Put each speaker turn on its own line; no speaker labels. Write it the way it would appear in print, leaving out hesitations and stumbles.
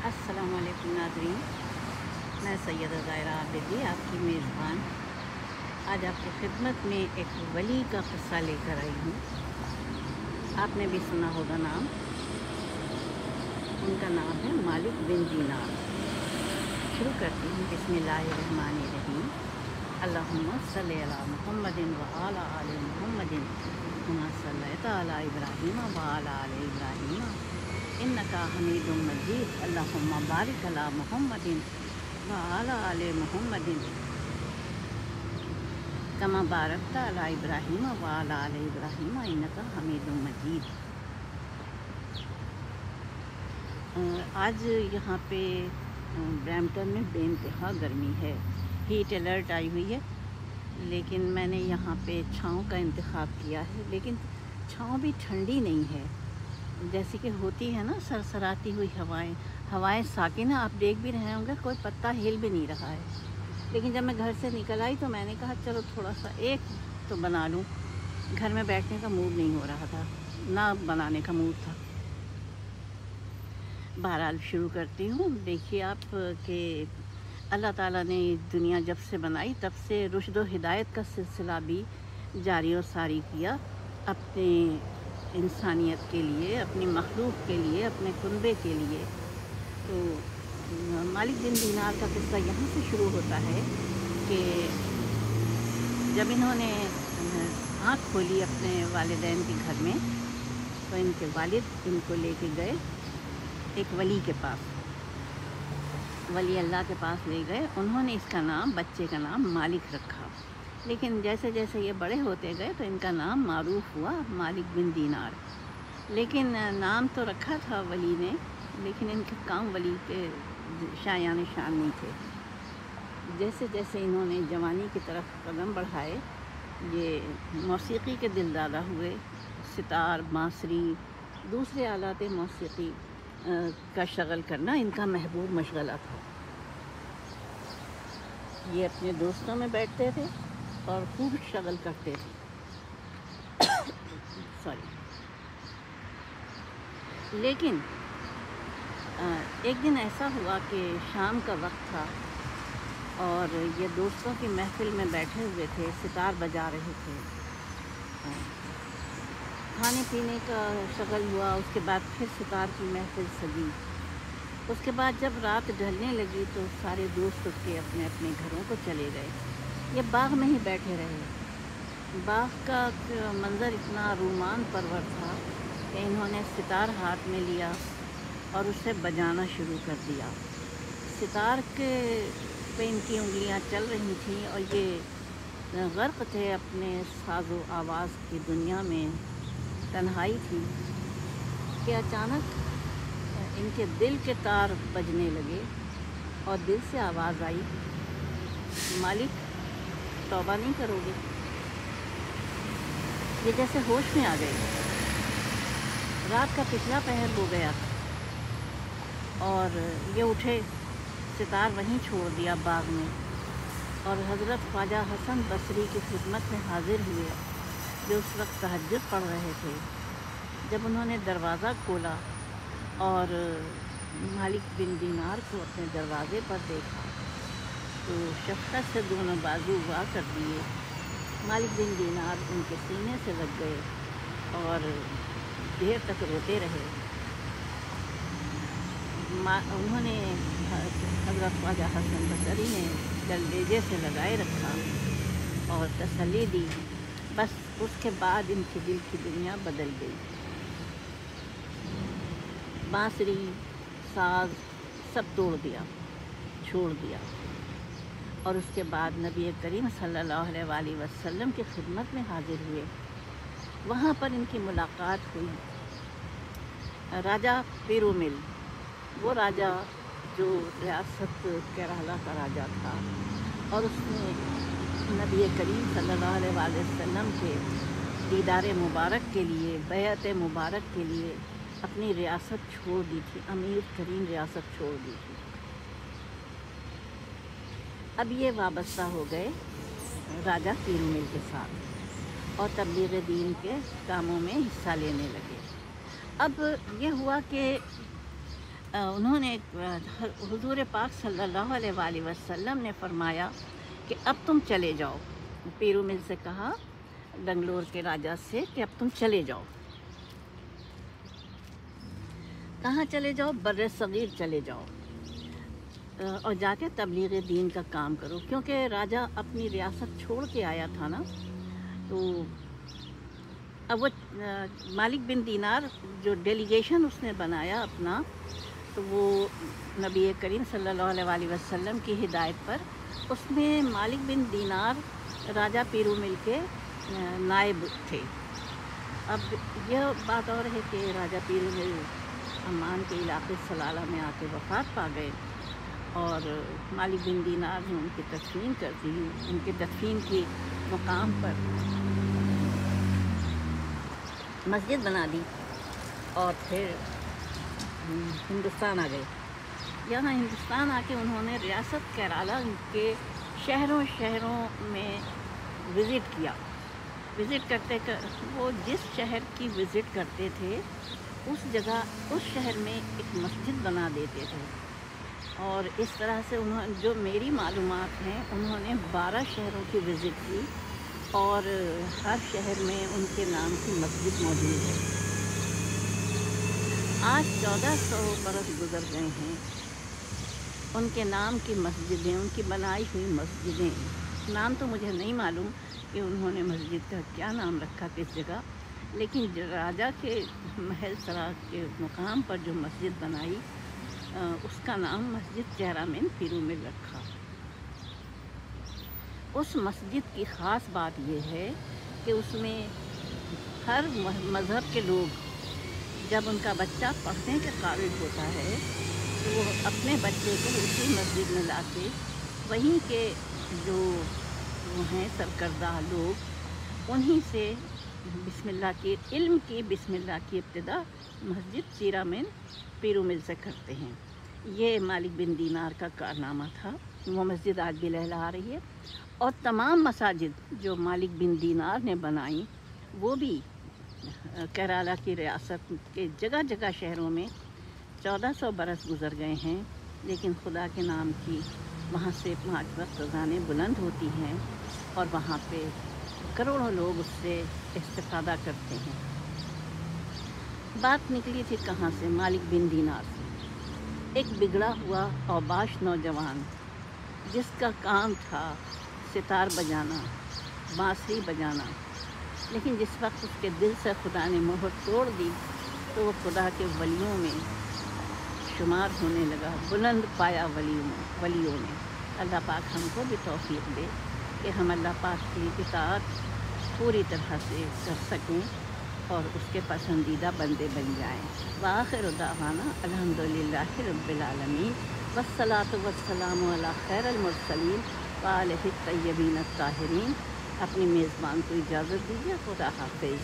अस्सलाम वालेकुम नाज़रीन, मैं सैयदा ज़ाहिरा आबिदी आपकी मेज़बान आज आपकी खिदमत में एक वली का क़स्सा लेकर आई हूँ। आपने भी सुना होगा नाम, उनका नाम है मालिक बिन दीनार। शुरू करती हूँ बिस्मिल्लाहिर्रहमानिर्रहीम। अल्लाहुम्मा सल्लि अला मुहम्मदिन व अला आलि मुहम्मदिन कमा सल्लैता अला इब्राहीम व अला आलि इब्राहीम इन्नका हमीदुम मजीद। अल्लाहुम्मा बारिक अला मुहम्मदिन व अला आलि मुहम्मदिन कमा बारकता अला इब्राहीम व अला आलि इब्राहीम इन्नका हमीदुम मजीद। आज यहाँ पे ब्रैम्पटन में बेइंतहा गर्मी है, हीट अलर्ट आई हुई है, लेकिन मैंने यहाँ पे छाँव का इंतखाब किया है। लेकिन छाँव भी ठंडी नहीं है, जैसे कि होती है ना सरसराती हुई हवाएं साकिना। आप देख भी रहे होंगे कोई पत्ता हिल भी नहीं रहा है। लेकिन जब मैं घर से निकल आई तो मैंने कहा चलो थोड़ा सा एक तो बना लूँ। घर में बैठने का मूड नहीं हो रहा था, ना बनाने का मूड था। बहरहाल शुरू करती हूँ। देखिए आप कि अल्लाह ताला ने दुनिया जब से बनाई तब से रुश्द व हिदायत का सिलसिला भी जारी और सारी किया अपने इंसानियत के लिए, अपनी मखलूक के लिए, अपने कुनबे के लिए। तो मालिक बिन दीनार का किस्सा यहाँ से शुरू होता है कि जब इन्होंने आँख खोली अपने वालिदैन के घर में, तो इनके वालिद इनको लेके गए एक वली के पास, वली अल्लाह के पास ले गए। उन्होंने इसका नाम, बच्चे का नाम मालिक रखा। लेकिन जैसे जैसे ये बड़े होते गए तो इनका नाम मारूफ हुआ मालिक बिन दीनार। लेकिन नाम तो रखा था वली ने, लेकिन इनके काम वली के शायान शान नहीं थे। जैसे जैसे इन्होंने जवानी की तरफ कदम बढ़ाए, ये मौसीकी के दिलदादा हुए। सितार, बांसुरी, दूसरे आलात मौसीकी का शगल करना इनका महबूब मशगला था। ये अपने दोस्तों में बैठते थे और खूब शगल करते थे सॉरी। लेकिन एक दिन ऐसा हुआ कि शाम का वक्त था और ये दोस्तों की महफिल में बैठे हुए थे, सितार बजा रहे थे। खाने पीने का शगल हुआ, उसके बाद फिर सितार की महफिल सजी। उसके बाद जब रात ढलने लगी तो सारे दोस्त उसके अपने अपने घरों को चले गए। ये बाग में ही बैठे रहे। बाग का मंज़र इतना रोमान परवर था कि इन्होंने सितार हाथ में लिया और उसे बजाना शुरू कर दिया। सितार के पे इनकी उंगलियां चल रही थीं और ये गर्क थे अपने साज़ो आवाज़ की दुनिया में। तन्हाई थी कि अचानक इनके दिल के तार बजने लगे और दिल से आवाज़ आई, मालिक तौबा नहीं करोगे? ये जैसे होश में आ गए। रात का पिछला पहर हो गया और ये उठे, सितार वहीं छोड़ दिया बाग में और हज़रत ख्वाजा हसन बसरी की खिदमत में हाजिर हुए, जो उस वक्त तहज्जुद पढ़ रहे थे। जब उन्होंने दरवाज़ा खोला और मालिक बिन दीनार को अपने दरवाज़े पर देखा तो शफ़क़त से दोनों बाजू वा कर दिए। मालिक बिन दीनार उनके सीने से लग गए और देर तक रोते रहे। उन्होंने हज़रत ख्वाजा हसन बसरी ने दरवाज़े से लगाए रखा और तसल्ली दी। बस उसके बाद इनके दिल की दुनिया बदल गई। बांसुरी, साज सब तोड़ दिया, छोड़ दिया और उसके बाद नबी करीम सल्लल्लाहु अलैहि वसल्लम की खिदमत में हाजिर हुए। वहाँ पर इनकी मुलाकात हुई राजा पेरुमिल, वो राजा जो रियासत केरला का राजा था, और उसने नबी करीम सल्लल्लाहु अलैहि वसल्लम के दीदार मुबारक के लिए, बैअत मुबारक के लिए अपनी रियासत छोड़ दी थी, अमीर तरीन रियासत छोड़ दी थी। अब ये वाबस्ता हो गए राजा पेरुमिल के साथ और तबलीग दीन के कामों में हिस्सा लेने लगे। अब ये हुआ कि انہوں نے حضور پاک صلی اللہ علیہ وآلہ وسلم نے فرمایا کہ اب تم چلے جاؤ. پیرومل سے کہا بنگلور کے راجا سے کہ اب تم چلے جاؤ. کہاں چلے جاؤ؟ بر صغیر چلے جاؤ اور جا کے تبلیغ دین کا کام کرو، کیونکہ راجا اپنی ریاست چھوڑ کے آیا تھا نا. تو اب وہ مالک بن دینار جو ڈیلیگیشن اس نے بنایا اپنا، تو وہ نبی کریم صلی اللہ علیہ وآلہ وسلم کی ہدایت پر اس میں مالک بن دینار راجہ پیرومل کے نائب تھے. اب یہ بات اور ہے کہ راجہ پیرومل عمان کے علاقے سلالہ میں آ کے وفات پا گئے، اور مالک بن دینار نے ان کی تدفین کر دی. ان کے تدفین کے مقام پر مسجد بنا دی اور پھر ہندوستان آ گئے. یہاں ہندوستان آ کے انہوں نے ریاست کیرالہ کے شہروں میں وزٹ کیا. وزٹ کرتے وہ جس شہر کی وزٹ کرتے تھے اس جگہ اس شہر میں ایک مسجد بنا دیتے تھے. اور اس طرح سے جو میری معلومات ہیں، انہوں نے 12 شہروں کی وزٹ کی اور ہر شہر میں ان کے نام کی مسجد موجود ہے. آج 1400 برس گزر گئے ہیں. ان کے نام کی مسجدیں، ان کی بنائی ہوئی مسجدیں، نام تو مجھے نہیں معلوم کہ انہوں نے مسجد کا کیا نام رکھا کس جگہ، لیکن راجہ کے محل سرا کے مقام پر جو مسجد بنائی اس کا نام مسجد چہرامین پیرومل رکھا. اس مسجد کی خاص بات یہ ہے کہ اس میں ہر مذہب کے لوگ جب ان کا بچہ پڑھنے کے قابل ہوتا ہے تو وہ اپنے بچے کو اسی مسجد میں لا کے وہیں کے جو ہیں سرکردہ لوگ انہی سے بسم اللہ کی ابتدا مسجد چہرامین پیرومل سے کرتے ہیں. یہ مالک بن دینار کا کارنامہ تھا. وہ مسجد آج بھی لہلا رہی ہے. اور تمام مساجد جو مالک بن دینار نے بنائیں وہ بھی کیرالہ کی ریاست کے جگہ جگہ شہروں میں 1400 برس گزر گئے ہیں، لیکن خدا کے نام کی وہاں سے 5 وقت اذانیں بلند ہوتی ہیں اور وہاں پہ کروڑوں لوگ اس سے استفادہ کرتے ہیں. بات نکلی تھی کہاں سے؟ مالک بن دینار سے. ایک بگڑا ہوا اوباش نوجوان جس کا کام تھا ستار بجانا، بانسری بجانا، لیکن جس وقت اس کے دل سے خدا نے مہر توڑ دی تو وہ خدا کے ولیوں میں شمار ہونے لگا، بلند پایا ولیوں میں. اللہ پاک ہم کو بھی توفیق دے کہ ہم اللہ پاک کی اطاعت پوری طرح سے کر سکیں اور اس کے پسندیدہ بندے بن جائیں. وآخر دعوانا الحمدللہ رب العالمین والصلاۃ والسلام علی خیر المرسلین وآلہ الطیبین الطاہرین. اپنی میزبان کو اجازت دیجیے. خدا حافظ.